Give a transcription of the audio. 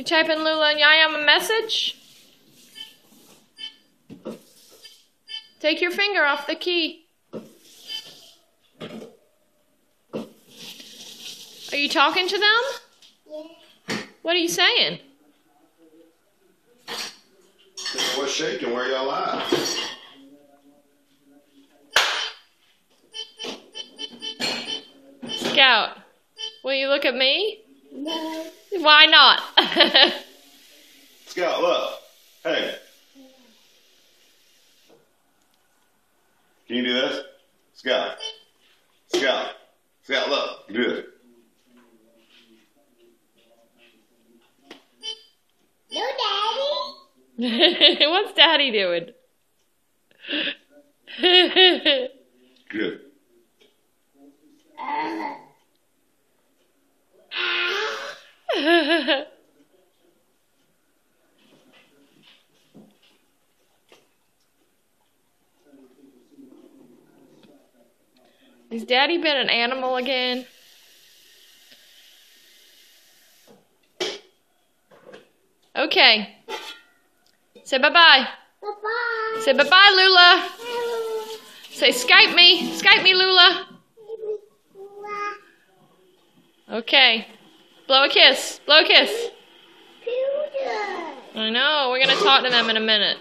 You typing Lula and Yayam a message? Take your finger off the key. Are you talking to them? Yeah. What are you saying? What's shaking? Where y'all at? Scout, will you look at me? No. Why not? Scout, look. Hey. Can you do this? Scout. Scout. Scout, look. Do this. No, Daddy. What's Daddy doing? Good. Has Daddy been an animal again? Okay. Say bye-bye. Bye-bye. Say bye-bye, Lula. Hello. Say Skype me. Skype me, Lula. Okay. Blow a kiss. Blow a kiss. Computer. I know. We're going to talk to them in a minute.